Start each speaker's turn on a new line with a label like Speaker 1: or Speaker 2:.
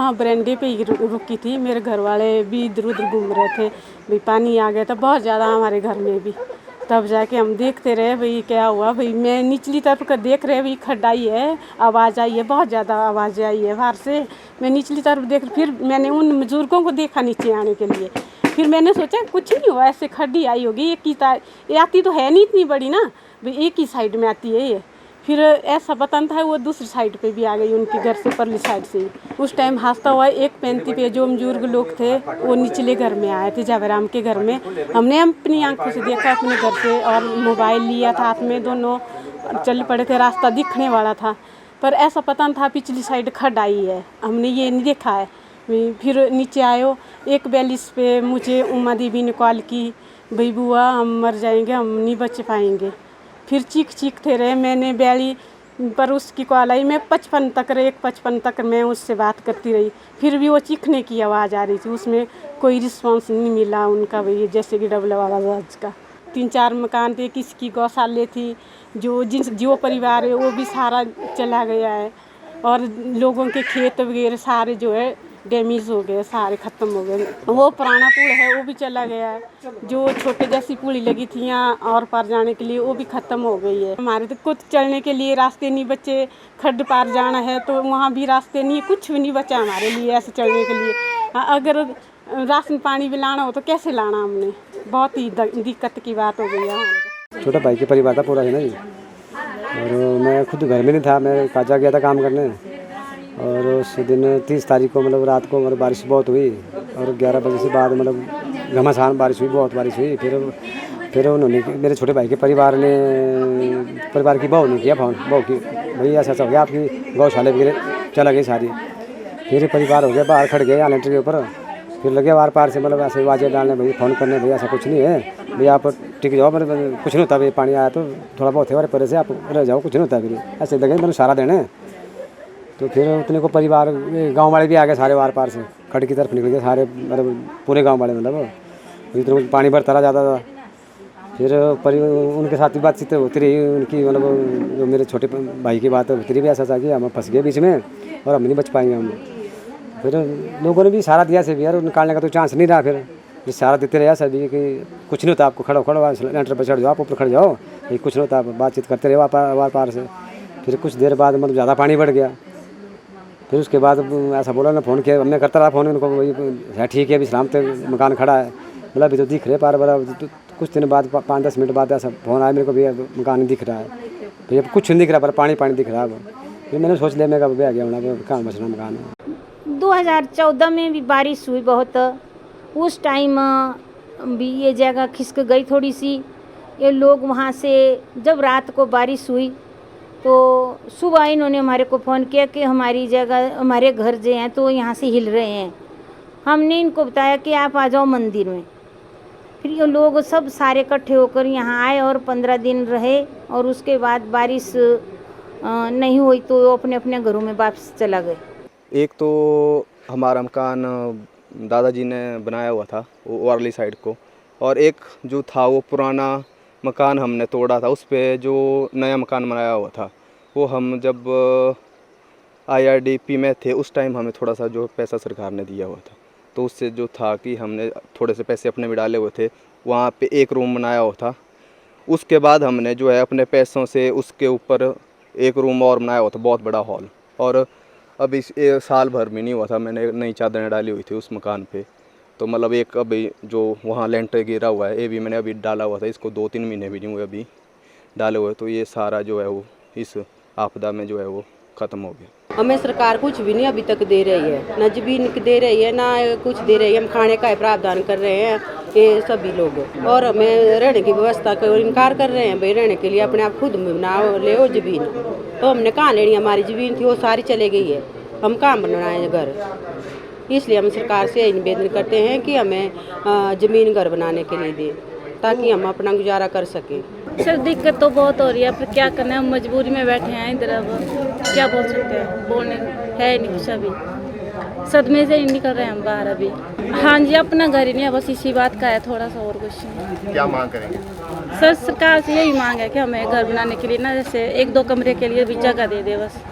Speaker 1: वहाँ बरामदे पे ही रुकी थी। मेरे घर वाले भी इधर उधर घूम रहे थे, भाई पानी आ गया था बहुत ज़्यादा हमारे घर में भी। तब जाके हम देखते रहे भाई क्या हुआ। भाई मैं निचली तरफ का देख रहे भाई खड्डाई है, आवाज़ आई है, बहुत ज़्यादा आवाज़ आई है बाहर से। मैं निचली तरफ देख, फिर मैंने उन बुजुर्गों को देखा नीचे आने के लिए। फिर मैंने सोचा कुछ नहीं हुआ, ऐसे खड्डी आई होगी, ये आती तो है नहीं इतनी बड़ी ना, भाई एक ही साइड में आती है ये। फिर ऐसा पता नहीं था वो दूसरी साइड पे भी आ गई उनके घर से, परली साइड से। उस टाइम हादसा हुआ 1:35 पे। जो बुजुर्ग लोग थे वो निचले घर में आए थे, जावेराम के घर में। हमने अपनी आंखों से देखा अपने घर से, और मोबाइल लिया था हाथ में, दोनों चल पड़े थे, रास्ता दिखने वाला था। पर ऐसा पता नहीं था पिछली साइड खड्ड आई है, हमने ये नहीं देखा है। फिर नीचे आयो 1:42 पे मुझे उमा देवी ने कॉल की, भाई बुआ हम मर जाएंगे, हम नहीं बच पाएंगे। फिर चीखते रहे। मैंने 42 पर उसकी कॉल आई, मैं 55 तक मैं उससे बात करती रही। फिर भी वो चीखने की आवाज़ आ रही थी, उसमें कोई रिस्पॉन्स नहीं मिला उनका, भाई जैसे कि डबल आवाज़ का। 3-4 मकान थे, किसकी गौशाले थी, जो परिवार है वो भी सारा चला गया है। और लोगों के खेत वगैरह सारे जो है डैमेज हो गए, सारे ख़त्म हो गए। वो पुराना पुल है वो भी चला गया है। जो छोटे जैसी पुली लगी थी यहाँ और पार जाने के लिए, वो भी ख़त्म हो गई है। हमारे तो कुछ चलने के लिए रास्ते नहीं बचे, खड्ड पार जाना है तो वहाँ भी रास्ते नहीं, कुछ भी नहीं बचा हमारे लिए ऐसे चलने के लिए। अगर राशन पानी भी लाना हो तो कैसे लाना हमने, बहुत ही दिक्कत की बात हो गई है हमारे।
Speaker 2: छोटा भाई के परिवार था पूरा है ना जी, और मैं खुद घर में नहीं था, मैं काजा गया था काम करने। और उस दिन 30 तारीख को मतलब रात को मतलब बारिश बहुत हुई, और 11 बजे से बाद मतलब घमासान बारिश हुई, बहुत बारिश हुई। फिर उन्होंने, मेरे छोटे भाई के परिवार की बहू ने किया फ़ोन, बहू की, भैया ऐसा हो गया आपकी गौशाला वगैरह चला गई सारी। फिर परिवार हो गया बाहर खड़ गए लेंटर के ऊपर। फिर लगे वार पार से मतलब ऐसे आवाज़ें डालने, भैया फ़ोन करने, भैया ऐसा कुछ नहीं है, भैया आप टिक जाओ, मतलब कुछ नहीं होता, भैया पानी आया तो थोड़ा बहुत है, परे से आप रह जाओ, कुछ नहीं होता। फिर ऐसे लगे मतलब सारा देने। तो फिर उतने को परिवार गांव वाले भी आ गए सारे, वार पार से खड़ की तरफ निकल गए सारे, मतलब पूरे गांव वाले, मतलब इतना पानी भरता रहा जाता था। फिर उनके साथ भी बातचीत होती रही उनकी, मतलब जो मेरे छोटे भाई की बात होती रही भी, ऐसा था कि हम फंस गए बीच में और हम नहीं बच पाएंगे हम। फिर लोगों ने भी सहारा दिया से भी, यार निकालने का तो चांस नहीं रहा। फिर सहारा देते रहे सभी कि कुछ नहीं होता, आपको खड़ो लेंटर पर चढ़ जाओ, आप ऊपर खड़ जाओ, ये कुछ नहीं होता। बातचीत करते रहे वार पार से। फिर कुछ देर बाद मतलब ज़्यादा पानी बढ़ गया। फिर उसके बाद ऐसा बोला ना, फ़ोन किया, मैं करता रहा फ़ोन उनको, वही ठीक है अभी सलामत मकान खड़ा है, बोला अभी तो दिख रहे पार, बोला तो कुछ दिन बाद 5-10 मिनट बाद ऐसा फ़ोन आया मेरे को, भैया मकान नहीं दिख रहा है, भैया कुछ नहीं दिख रहा, पर पानी दिख रहा है। फिर मैंने सोच लिया, मैं कब आ गया होना, कहाँ बचना मकान है।
Speaker 3: 2014 में भी बारिश हुई बहुत, उस टाइम भी ये जगह खिसक गई थोड़ी सी। ये लोग वहाँ से जब रात को बारिश हुई तो सुबह इन्होंने हमारे को फ़ोन किया कि हमारी जगह, हमारे घर जो हैं तो यहाँ से हिल रहे हैं। हमने इनको बताया कि आप आ जाओ मंदिर में। फिर ये लोग सब सारे इकट्ठे होकर यहाँ आए और 15 दिन रहे, और उसके बाद बारिश नहीं हुई तो अपने अपने घरों में वापस चला गए।
Speaker 4: एक तो हमारा मकान दादाजी ने बनाया हुआ था वो वारली साइड को, और एक जो था वो पुराना मकान हमने तोड़ा था, उस पे जो नया मकान बनाया हुआ था वो हम जब IRDP में थे उस टाइम हमें थोड़ा सा जो पैसा सरकार ने दिया हुआ था, तो उससे जो था कि हमने थोड़े से पैसे अपने भी डाले हुए थे, वहाँ पे एक रूम बनाया हुआ था। उसके बाद हमने जो है अपने पैसों से उसके ऊपर एक रूम और बनाया हुआ था, बहुत बड़ा हॉल। और अभी साल भर भी नहीं हुआ था, मैंने नई चादरें डाली हुई थी उस मकान पे। तो मतलब एक अभी जो वहाँ लेंटर गिरा हुआ है, ये भी मैंने अभी डाला हुआ था, इसको 2-3 महीने भी नहीं हुए अभी डाले हुए। तो ये सारा जो है वो इस आपदा में जो है वो ख़त्म हो गया।
Speaker 5: हमें सरकार कुछ भी नहीं अभी तक दे रही है, ना जमीन दे रही है, ना कुछ दे रही है। हम खाने का प्रावधान कर रहे हैं ये सभी लोग, और हमें रहने की व्यवस्था का इनकार कर रहे हैं। भाई रहने के लिए अपने आप खुद बनाओ, ले हो जमीन। तो हमने कहाँ लेनी, हमारी जमीन थी वो सारी चले गई है, हम कहाँ बनाए घर। इसलिए हम सरकार से निवेदन करते हैं कि हमें ज़मीन घर बनाने के लिए दें, ताकि हम अपना गुजारा कर सकें।
Speaker 6: सर दिक्कत तो बहुत हो रही है, पर क्या करना है, हम मजबूरी में बैठे हैं इधर। अब क्या बोल सकते हैं, बोलने है नहीं कुछ, अभी सदमे से ही निकल रहे हैं हम बाहर अभी। हाँ जी, अपना घर ही नहीं है, बस इसी बात का है थोड़ा सा, और कुछ नहीं।
Speaker 7: क्या मांग करेंगे?
Speaker 6: सर सरकार से यही मांग है कि हमें घर बनाने के लिए ना, जैसे 1-2 कमरे के लिए भी जगह दे दे बस।